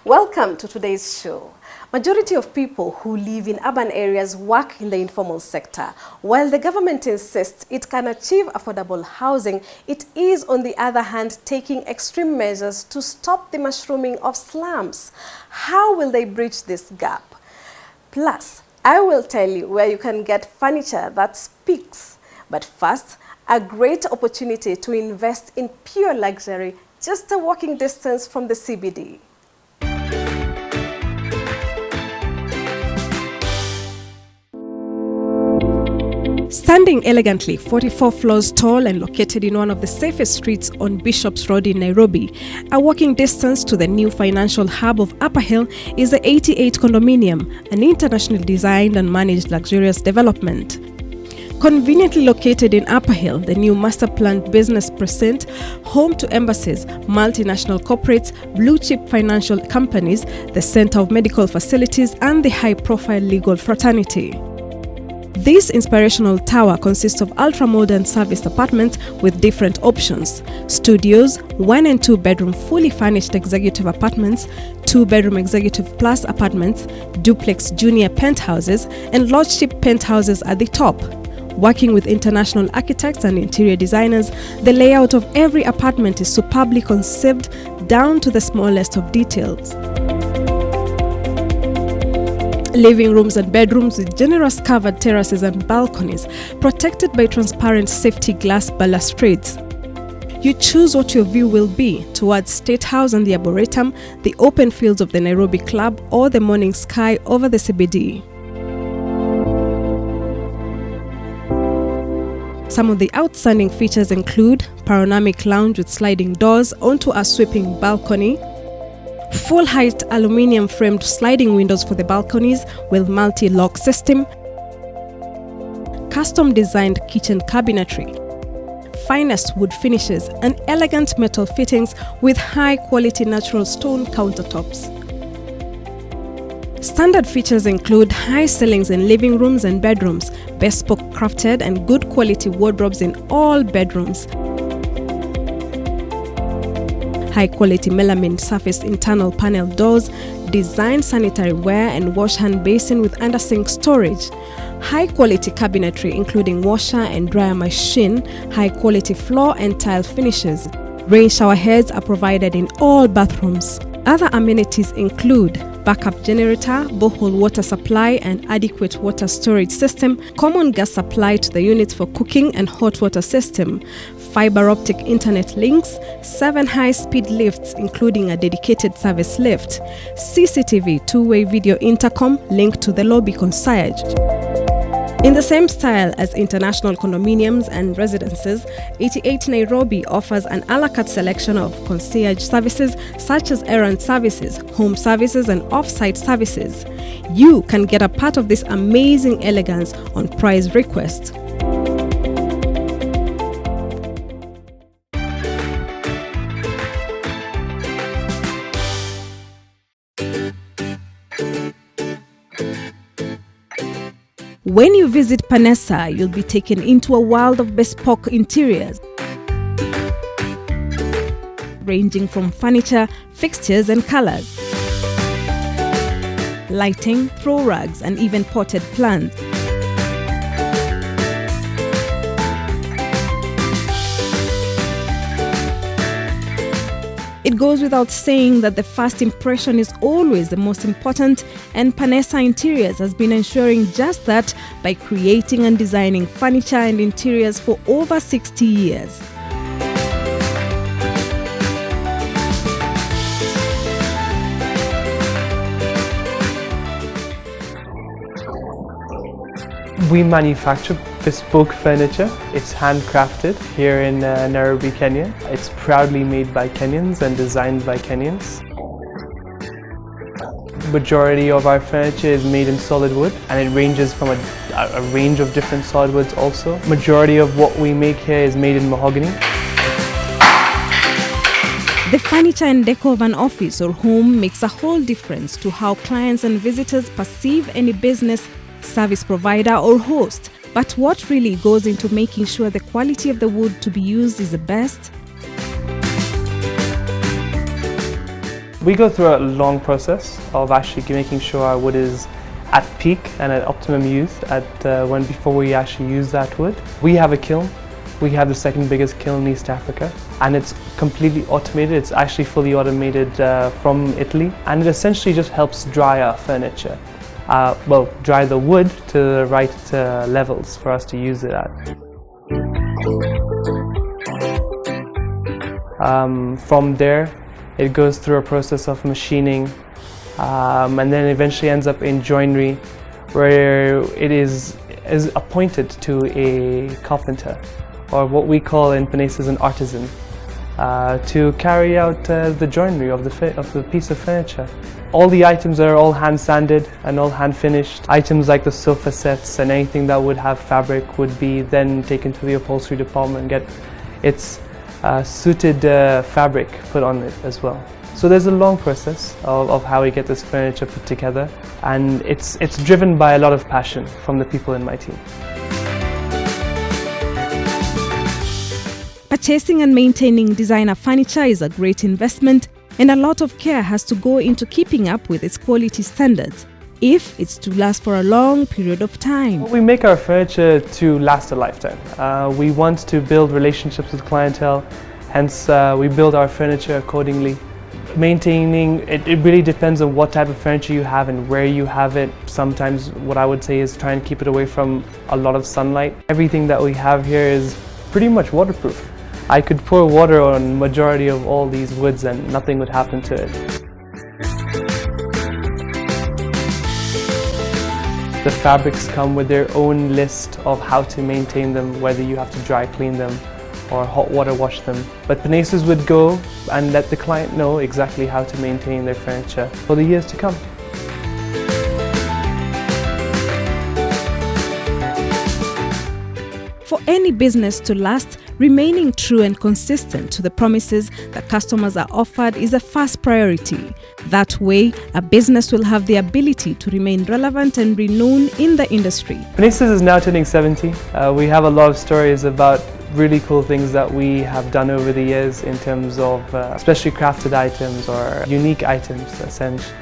Welcome to today's show. Majority of people who live in urban areas work in the informal sector. While the government insists it can achieve affordable housing, it is on the other hand taking extreme measures to stop the mushrooming of slums. How will they bridge this gap? Plus, I will tell you where you can get furniture that speaks. But first, a great opportunity to invest in pure luxury, just a walking distance from the CBD. Standing elegantly 44 floors tall and located in one of the safest streets on Bishop's Road in Nairobi, a walking distance to the new financial hub of Upper Hill is the 88 Condominium, an internationally designed and managed luxurious development. Conveniently located in Upper Hill, the new master-planned business precinct, home to embassies, multinational corporates, blue-chip financial companies, the center of medical facilities, and the high-profile legal fraternity. This inspirational tower consists of ultra-modern serviced apartments with different options: studios, 1 and 2 bedroom fully furnished executive apartments, 2 bedroom executive plus apartments, duplex junior penthouses, and lordship penthouses at the top. Working with international architects and interior designers, the layout of every apartment is superbly conceived down to the smallest of details. Living rooms and bedrooms with generous covered terraces and balconies, protected by transparent safety glass balustrades. You choose what your view will be towards State House and the Arboretum, the open fields of the Nairobi Club, or the morning sky over the CBD. Some of the outstanding features include panoramic lounge with sliding doors onto a sweeping balcony, full-height aluminium-framed sliding windows for the balconies with multi-lock system, custom-designed kitchen cabinetry, finest wood finishes, and elegant metal fittings with high-quality natural stone countertops. Standard features include high ceilings in living rooms and bedrooms, bespoke crafted and good quality wardrobes in all bedrooms, high-quality melamine surface internal panel doors, designed sanitary ware and wash hand basin with under-sink storage, high-quality cabinetry including washer and dryer machine, high-quality floor and tile finishes. Rain shower heads are provided in all bathrooms. Other amenities include backup generator, borehole water supply and adequate water storage system, common gas supply to the units for cooking and hot water system, fiber optic internet links, 7 high-speed lifts including a dedicated service lift, CCTV 2-way video intercom linked to the lobby concierge. In the same style as international condominiums and residences, 88 Nairobi offers an a la carte selection of concierge services such as errand services, home services, and off-site services. You can get a part of this amazing elegance on price request. When you visit Panessa, you'll be taken into a world of bespoke interiors, ranging from furniture, fixtures and colors, lighting, throw rugs and even potted plants. It goes without saying that the first impression is always the most important, and Panessa Interiors has been ensuring just that by creating and designing furniture and interiors for over 60 years. We manufacture bespoke furniture. It's handcrafted here in Nairobi, Kenya. It's proudly made by Kenyans and designed by Kenyans. Majority of our furniture is made in solid wood, and it ranges from a range of different solid woods also. Majority of what we make here is made in mahogany. The furniture and decor of an office or home makes a whole difference to how clients and visitors perceive any business, service provider or host. But what really goes into making sure the quality of the wood to be used is the best? We go through a long process of actually making sure our wood is at peak and at optimum use before we actually use that wood. We have a kiln. We have the second biggest kiln in East Africa, and it's completely automated. It's actually fully automated from Italy, and it essentially just helps dry our furniture. Dry the wood to the right levels for us to use it at. From there, it goes through a process of machining, and then eventually ends up in joinery, where it is appointed to a carpenter, or what we call in Penese an artisan, to carry out the joinery of the piece of furniture. All the items are all hand sanded and all hand finished. Items like the sofa sets and anything that would have fabric would be then taken to the upholstery department and get its suited fabric put on it as well. So there's a long process of how we get this furniture put together, and it's driven by a lot of passion from the people in my team. Purchasing and maintaining designer furniture is a great investment, and a lot of care has to go into keeping up with its quality standards if it's to last for a long period of time. We make our furniture to last a lifetime. We want to build relationships with clientele, hence we build our furniture accordingly. Maintaining, it really depends on what type of furniture you have and where you have it. Sometimes what I would say is try and keep it away from a lot of sunlight. Everything that we have here is pretty much waterproof. I could pour water on majority of all these woods and nothing would happen to it. The fabrics come with their own list of how to maintain them, whether you have to dry clean them or hot water wash them. But Peneses would go and let the client know exactly how to maintain their furniture for the years to come. For any business to last, remaining true and consistent to the promises that customers are offered is a first priority. That way, a business will have the ability to remain relevant and renowned in the industry. Peneses is now turning 70. We have a lot of stories about really cool things that we have done over the years in terms of especially crafted items or unique items, essentially.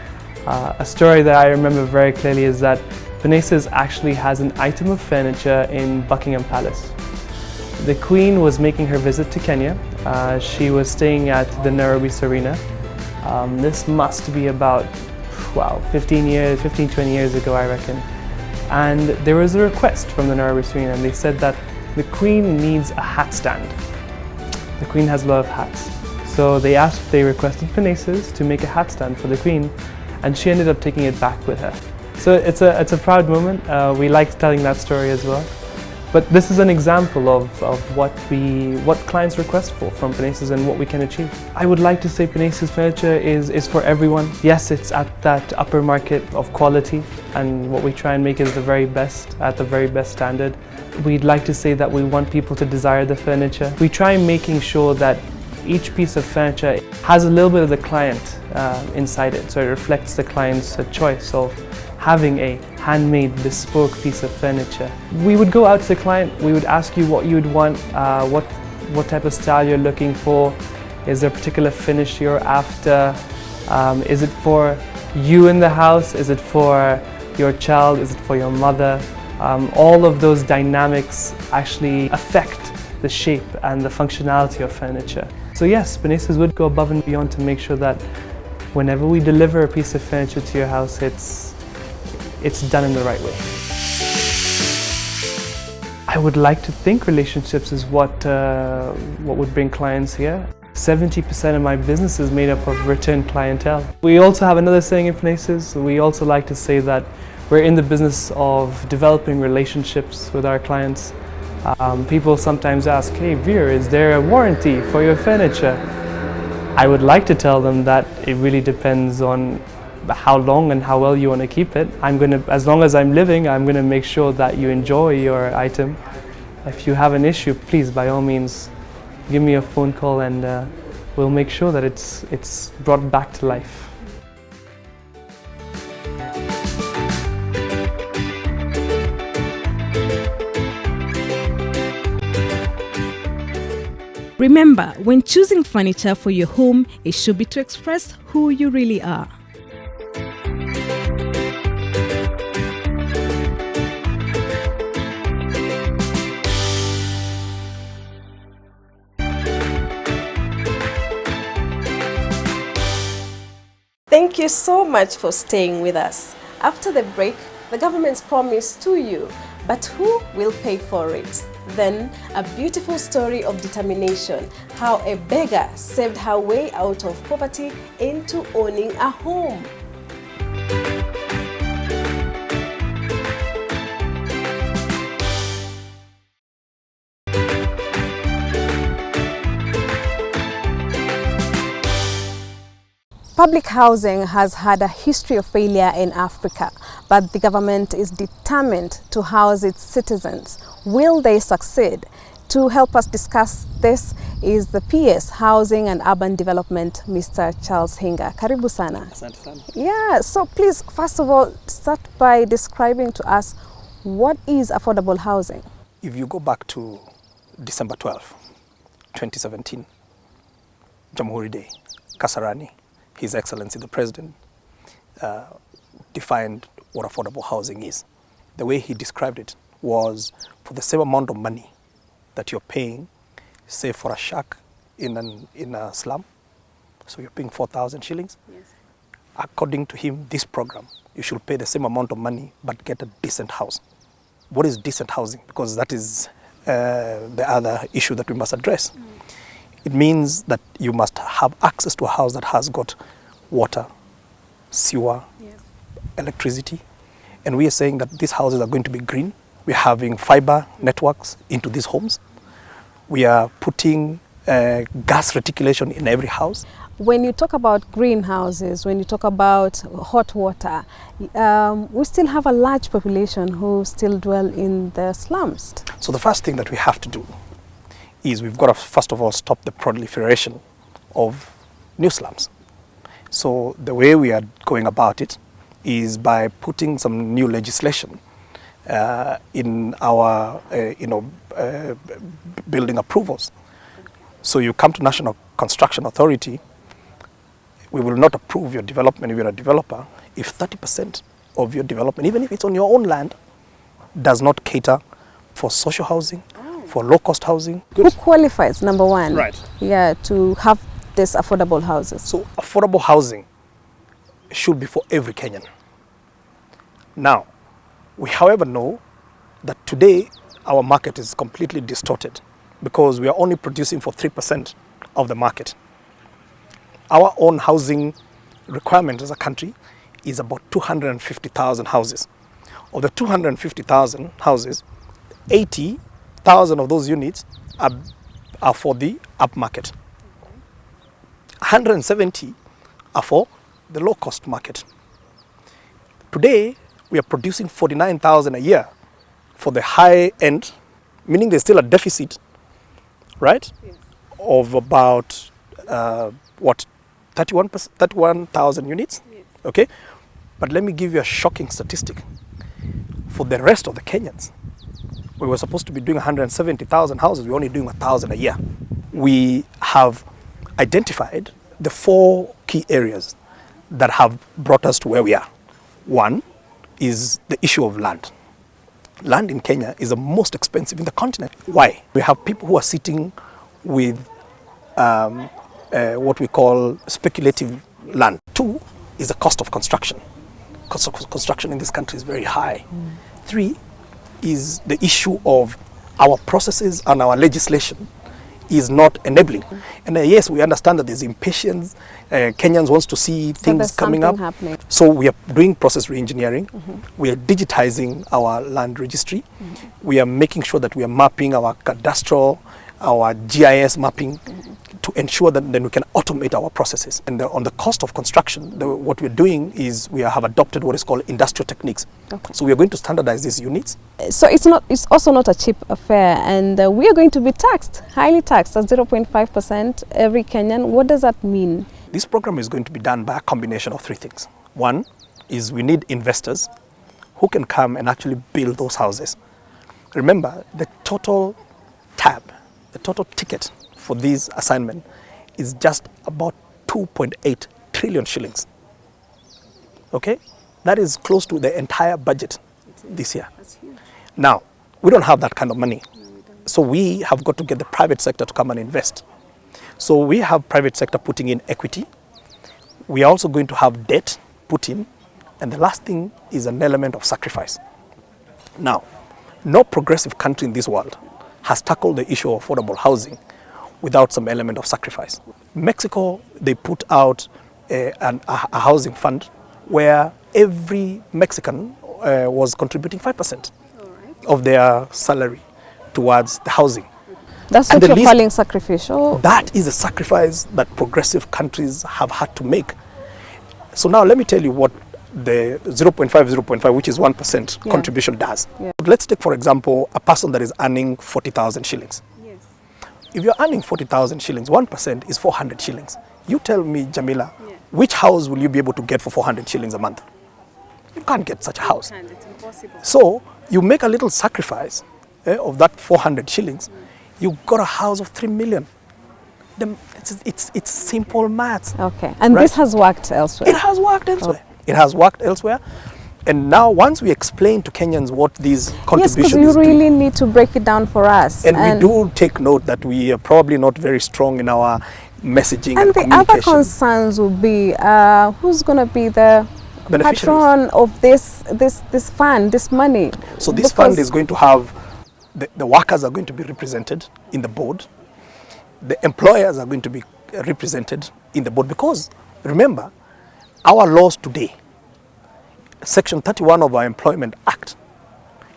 A story that I remember very clearly is that Peneses actually has an item of furniture in Buckingham Palace. The Queen was making her visit to Kenya. She was staying at the Nairobi Serena. This must be about 20 years ago, I reckon. And there was a request from the Nairobi Serena, and they said that the Queen needs a hat stand. The Queen has a lot of hats. So they requested Peneses to make a hat stand for the Queen, and she ended up taking it back with her. So it's a proud moment. We like telling that story as well. But this is an example of what clients request from Peneses and what we can achieve. I would like to say Peneses furniture is for everyone. Yes, it's at that upper market of quality, and what we try and make is the very best, at the very best standard. We'd like to say that we want people to desire the furniture. We try making sure that each piece of furniture has a little bit of the client inside it, so it reflects the client's choice of having a handmade, bespoke piece of furniture. We would go out to the client, we would ask you what you would want, what type of style you're looking for, is there a particular finish you're after, is it for you in the house, is it for your child, is it for your mother? All of those dynamics actually affect the shape and the functionality of furniture. So yes, Peneses would go above and beyond to make sure that whenever we deliver a piece of furniture to your house, it's done in the right way. I would like to think relationships is what would bring clients here. 70% of my business is made up of return clientele. We also have another saying in Peneses. We also like to say that we're in the business of developing relationships with our clients. People sometimes ask, hey Veer, is there a warranty for your furniture? I would like to tell them that it really depends on how long and how well you want to keep it. As long as I'm living, I'm going to make sure that you enjoy your item. If you have an issue, please, by all means, give me a phone call and we'll make sure that it's brought back to life. Remember, when choosing furniture for your home, it should be to express who you really are. Thank you so much for staying with us. After the break, the government's promise to you, but who will pay for it? Then, a beautiful story of determination, how a beggar saved her way out of poverty into owning a home. Public housing has had a history of failure in Africa, but the government is determined to house its citizens. Will they succeed? To help us discuss this is the PS Housing and Urban Development, Mr. Charles Hinga. Karibu sana. Asante sana. Yeah, so please, first of all, start by describing to us what is affordable housing. If you go back to December 12, 2017, Jamhuri Day, Kasarani, His Excellency the President defined what affordable housing is. The way he described it was for the same amount of money that you're paying, say for a shack in a slum, so you're paying 4,000 shillings. Yes. According to him, this program, you should pay the same amount of money but get a decent house. What is decent housing? Because that is the other issue that we must address. It means that you must have access to a house that has got water, sewer, yes, electricity. And we are saying that these houses are going to be green. We're having fiber networks into these homes. We are putting gas reticulation in every house. When you talk about greenhouses, when you talk about hot water, we still have a large population who still dwell in the slums. So the first thing that we have to do is we've got to first of all stop the proliferation of new slums. So the way we are going about it is by putting some new legislation in our building approvals. So you come to National Construction Authority, we will not approve your development if you're a developer if 30% of your development, even if it's on your own land, does not cater for social housing, for low-cost housing. Who qualifies, number one, right, yeah, to have these affordable houses? So affordable housing should be for every Kenyan. Now, we however know that today our market is completely distorted because we are only producing for 3% of the market. Our own housing requirement as a country is about 250,000 houses. Of the 250,000 houses, 80,000 of those units are for the upmarket. 170 are for the low-cost market. Today, we are producing 49,000 a year for the high end, meaning there's still a deficit, right? Yes. Of about, 31,000 units? Yes. Okay? But let me give you a shocking statistic. For the rest of the Kenyans, we were supposed to be doing 170,000 houses, we're only doing 1,000 a year. We have identified the 4 key areas that have brought us to where we are. One is the issue of land. Land in Kenya is the most expensive in the continent. Why? We have people who are sitting with what we call speculative land. 2 is the cost of construction. Cost of construction in this country is very high. 3 is the issue of our processes and our legislation is not enabling. And yes, we understand that there's impatience. Kenyans wants to see things coming up. Happening. So we are doing process re-engineering. We are digitizing our land registry. We are making sure that we are mapping our cadastral, our GIS mapping to ensure that then we can automate our processes. And on the cost of construction, what we're doing is we have adopted what is called industrial techniques. Okay. So we are going to standardize these units. So it's also not a cheap affair, and we are going to be taxed, highly taxed at 0.5% every Kenyan. What does that mean? This program is going to be done by a combination of 3 things. One is we need investors who can come and actually build those houses. Remember, the total tab, the total ticket for this assignment is just about 2.8 trillion shillings. Okay? That is close to the entire budget this year. That's huge. Now, we don't have that kind of money. So we have got to get the private sector to come and invest. So we have private sector putting in equity. We are also going to have debt put in. And the last thing is an element of sacrifice. Now, no progressive country in this world has tackled the issue of affordable housing without some element of sacrifice. Mexico, they put out a housing fund where every Mexican was contributing 5% of their salary towards the housing. That's And what the you're calling sacrificial? That is a sacrifice that progressive countries have had to make. So now let me tell you what the 0.5, which is 1% contribution does. Yeah. Let's take, for example, a person that is earning 40,000 shillings. Yes. If you're earning 40,000 shillings, 1% is 400 shillings. You tell me, Jamila, which house will you be able to get for 400 shillings a month? You can't get such a house. It's impossible. So you make a little sacrifice of that 400 shillings, you got a house of 3 million. It's simple maths. Okay. And right? this has worked elsewhere? It has worked elsewhere. It has worked elsewhere. And now once we explain to Kenyans what these contributions Yes, because you really need to break it down for us. And we do take note that we are probably not very strong in our messaging and and the communication. other concerns will be who's going to be the Beneficiaries. patron of this fund, this money. So this fund is going to have, the workers are going to be represented in the board. The employers are going to be represented in the board because, remember, our laws today, Section 31 of our Employment Act,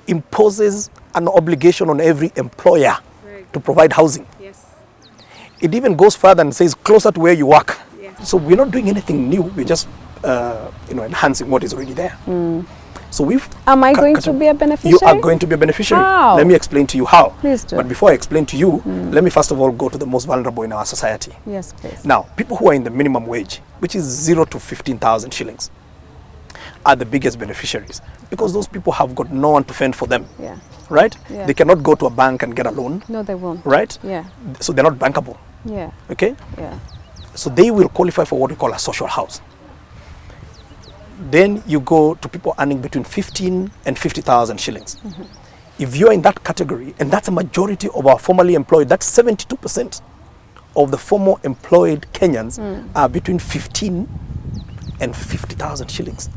imposes an obligation on every employer to provide housing. Yes. It even goes further and says closer to where you work. So we're not doing anything new. We're just enhancing what is already there. So we've. Am I going to be a beneficiary? You are going to be a beneficiary. How? Let me explain to you how. Please do. But before I explain to you, let me first of all go to the most vulnerable in our society. Yes, please. Now, people who are in the minimum wage, which is 0 to 15,000 shillings, are the biggest beneficiaries because those people have got no one to fend for them. Yeah. Right? Yeah. They cannot go to a bank and get a loan. No, they won't. Right? Yeah. So they're not bankable. Yeah. Okay? Yeah. So they will qualify for what we call a social house. Then you go to people earning between 15 and 50,000 shillings. If you're in that category, and that's a majority of our formerly employed, that's 72% of the former employed Kenyans are between 15 and 50,000 shillings.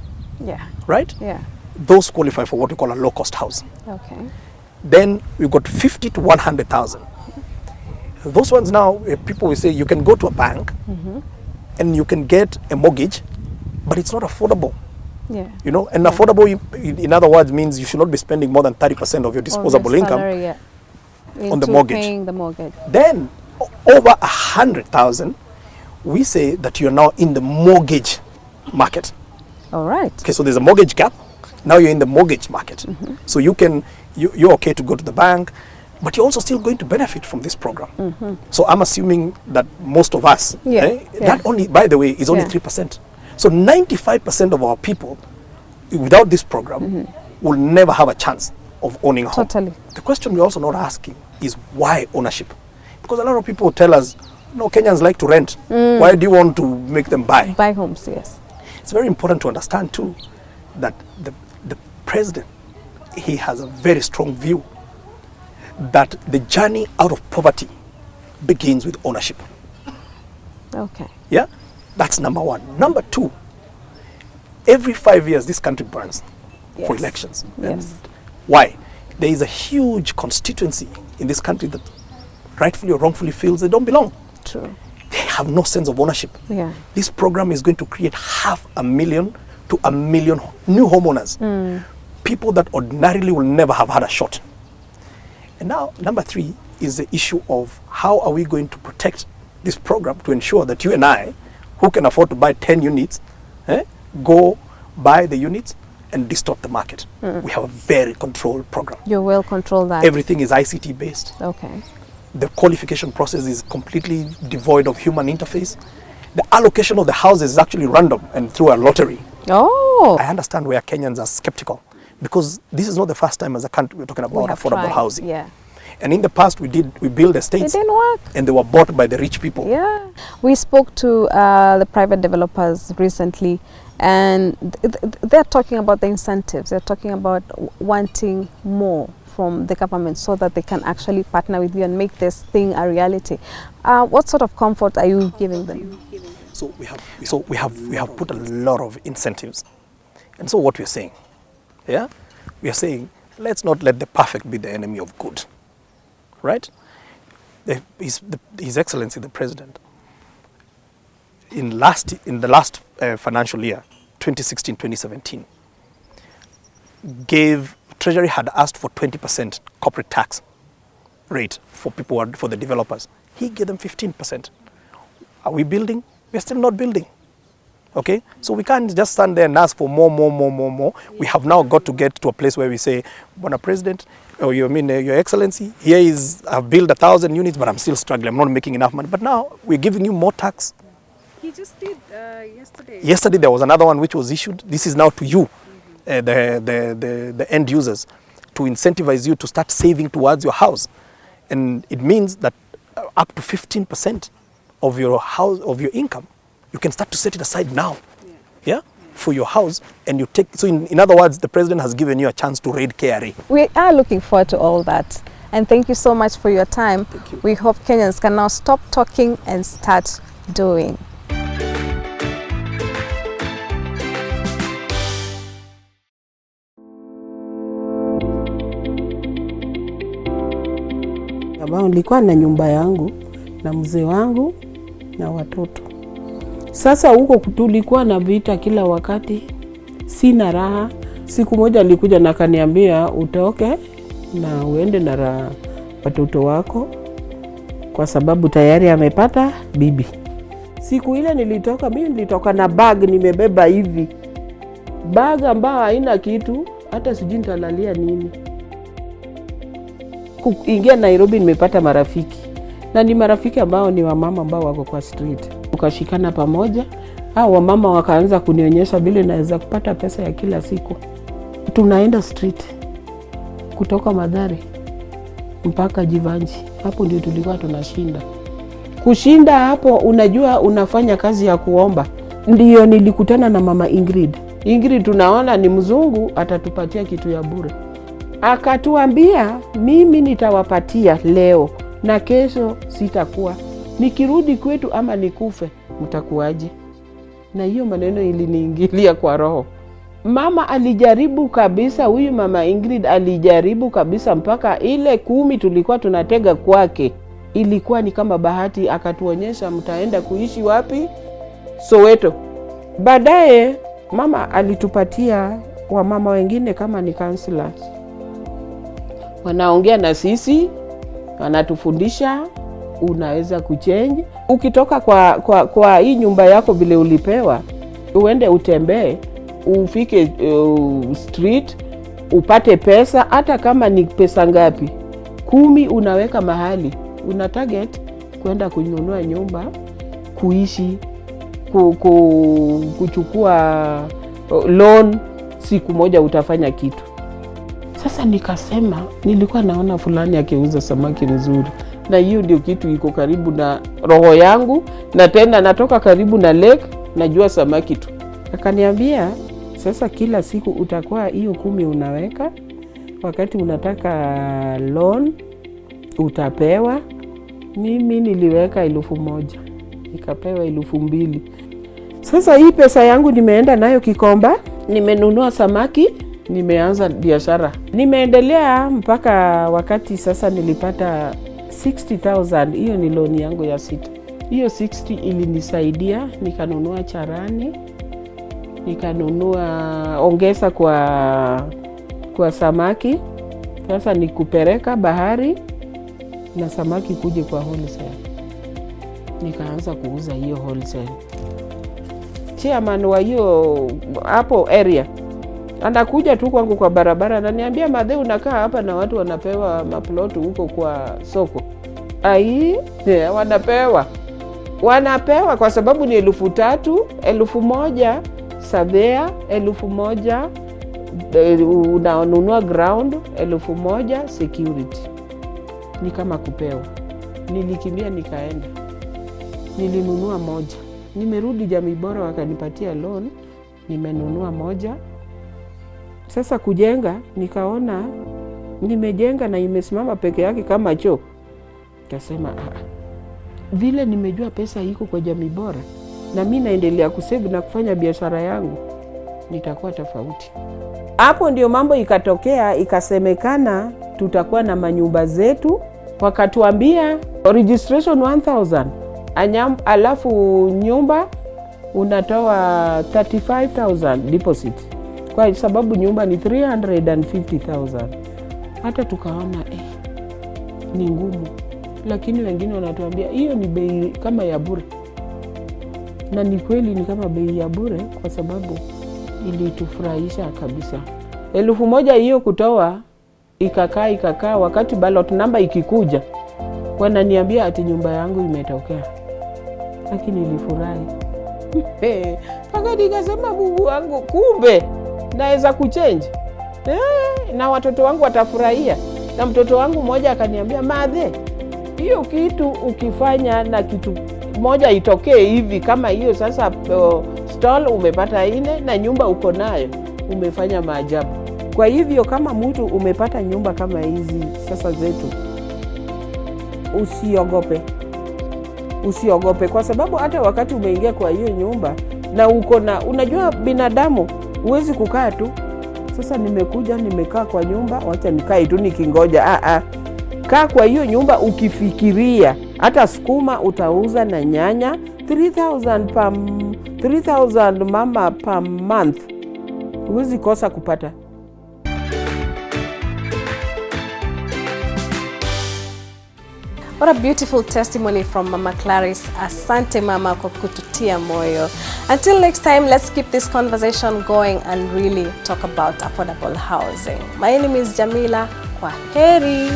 Yeah. Right? Yeah. Those qualify for what we call a low-cost house. Okay. Then we've got 50 to 100,000. Those ones now, people will say you can go to a bank and you can get a mortgage, but it's not affordable. Yeah. You know, and affordable, in other words, means you should not be spending more than 30% of your disposable income salary, on the mortgage. Paying the mortgage. Then, over 100,000, we say that you're now in the mortgage market. All right. Okay, so there's a mortgage gap. Now you're in the mortgage market. So you're okay to go to the bank, but you're also still going to benefit from this program. So I'm assuming that most of us, that only, by the way, is only 3%. So 95% of our people, without this program, will never have a chance of owning a home. Totally. The question we're also not asking is why ownership? Because a lot of people tell us, no, Kenyans like to rent. Why do you want to make them buy? Buy homes, yes. It's very important to understand too that the president, he has a very strong view that the journey out of poverty begins with ownership. Okay. Yeah? That's number one. Number two, every 5 years this country burns for elections. Yes. And why? There is a huge constituency in this country that rightfully or wrongfully feels they don't belong. True. They have no sense of ownership. Yeah. This program is going to create 500,000 to 1 million new homeowners. People that ordinarily will never have had a shot. And now, number three is the issue of how are we going to protect this program to ensure that you and I, who can afford to buy 10 units, go buy the units and distort the market. We have a very controlled program. You will control that. Everything is ICT based. Okay. The qualification process is completely devoid of human interface. The allocation of the houses is actually random and through a lottery. Oh. I understand where Kenyans are skeptical because this is not the first time as a country we're talking about affordable housing. Yeah. And in the past, we built estates. It didn't work. And they were bought by the rich people. Yeah. We spoke to the private developers recently, and they're talking about the incentives. They're talking about wanting more from the government so that they can actually partner with you and make this thing a reality. What sort of comfort are you giving them? So we have put a lot of incentives. And so what we're saying, yeah, we are saying, let's not let the perfect be the enemy of good, right? His Excellency the President, in the last financial year, 2016-2017, Treasury had asked for 20% corporate tax rate for the developers. He gave them 15%. Are we building? We're still not building. Okay, so we can't just stand there and ask for more. We have now got to get to a place where we say, Bwana President, or Your Excellency, I've built 1,000 units, but I'm still struggling. I'm not making enough money. But now we're giving you more tax. He just did yesterday. Yesterday there was another one which was issued. This is now to you, the end users, to incentivize you to start saving towards your house, and it means that up to 15% of your income, you can start to set it aside now, yeah, for your house, and you take. So in other words, the president has given you a chance to raid KRA. We are looking forward to all that, and thank you so much for your time. Thank you. We hope Kenyans can now stop talking and start doing. Nilikuwa na nyumba yangu na mzee wangu na watoto. Sasa huko tulikuwa na vita kila wakati, sina raha. Siku moja alikuja na kaniambia utoke na uende na watoto wako kwa sababu tayari amepata bibi. Siku ile nilitoka na bag nimebeba hivi. Bag ambayo haina kitu, hata sijui nitalalia nini. Kuingia Nairobi nimepata marafiki. Na ni marafiki ambao ni wamama ambao wako kwa street. Tukashikana pamoja, hao wamama wakaanza kunionyesha vile naweza kupata pesa ya kila siku. Tunaenda street kutoka Mathare mpaka Jivanji. Hapo ndio tulikuwa tunashinda. Kushinda hapo, unajua unafanya kazi ya kuomba. Ndio nilikutana na mama Ingrid. Ingrid tunaona ni mzungu, atatupatia kitu ya bure. Akatuambia mimi nitawapatia leo na kesho sitakuwa. Nikirudi kwetu ama nikufe, mtakuaje? Na hiyo maneno iliniingilia kwa roho. Mama alijaribu kabisa, huyu mama Ingrid alijaribu kabisa mpaka ile 10 tulikuwa tunatega kwake. Ilikuwa ni kama bahati, akatuonyesha mtaenda kuishi wapi? Soweto. Baadaye mama alitupatia wamama wengine kama ni counselors. Wanaongea na sisi, wanatufundisha unaweza kuchange. Ukitoka kwa hii nyumba yako vile ulipewa, uende utembee, ufike street, upate pesa, hata kama ni pesa ngapi, 10 unaweka mahali. Una target kwenda kununua nyumba, kuishi, kuchukua loan, siku moja utafanya kitu. Sasa nikasema, nilikuwa naona fulani akiuza samaki mzuri. Na hiyo ndio kitu iko karibu na roho yangu, na tena natoka karibu na lake, najua samaki tu. Akaniambia, sasa kila siku utakuwa hiyo 10 unaweka, wakati unataka loan utapewa. Mimi niliweka 1,000, nikapewa 2,000. Sasa hii pesa yangu nimeenda nayo Kikomba, nimenunua samaki, nimeanza biashara. Nimeendelea mpaka wakati sasa nilipata 60,000, hiyo ni loan yangu ya 6. Hiyo 60 ilinisaidia, nikanunua charani, nikanunua ongeza kwa samaki. Sasa nikupeleka bahari na samaki kuje kwa wholesale. Nikaanza kuuza hiyo wholesale. Chairman wa hiyo hapo area anakuja tu kwangu kwa barabara, ananiambia Mathe, unakaa hapa na watu wanapewa maplotu huko kwa soko. Wanapewa kwa sababu ni 3,000, 1,000 surveyor, 1,000 unanunua ground, 1,000 security. ni kama kupewa. Nilikimbia nikaenda, nilinunua moja, nimerudi Jamii Bora wakanipatia loan, nimenunua moja. Sasa kujenga, nikaona nimejenga na imesimama peke yake kama choo. Kasema vile nimejua pesa iko kwa Jamii Bora na mimi naendelea kusave na kufanya biashara yangu, nitakuwa tofauti. Hapo ndio mambo ikatokea, ikasemekana tutakuwa na manyumba zetu. Wakatuambia registration 1000, alafu nyumba unatoa 35000 deposit, kwa sababu nyumba ni 350,000. Hata tukaona ni ngumu, lakini wengine wanatuambia hiyo ni bei kama ya bure. Na ni kweli ni kama bei ya bure, kwa sababu ilitufurahisha kabisa. 1000 hiyo kutoa ikakaa, wakati ballot number ikikuja wananiambia ati nyumba yangu imetokea. Lakini nilifurahi. Paka nikasema Mungu wangu, kumbe naweza kuchange. Na watoto wangu watafurahia. Na mtoto wangu mmoja akaniambia, "Madhe, hiyo kitu ukifanya na kitu moja itokee hivi kama hiyo sasa, stall umepata 4 na nyumba uko nayo, umefanya maajabu." Kwa hivyo kama mtu umepata nyumba kama hizi sasa zetu, usiogope, kwa sababu hata wakati umeingia kwa hiyo nyumba na uko na, unajua binadamu huwezi kukaa tu. Sasa nimekuja nimekaa kwa nyumba, wacha nikae tu nikingoja. Kaa kwa hiyo nyumba ukifikiria hata sukuma utauza na nyanya 3000 mama per month, huwezi kosa kupata. What a beautiful testimony from Mama Clarice. Asante mama kwa kututia moyo. Until next time, let's keep this conversation going and really talk about affordable housing. My name is Jamila. Kwaheri.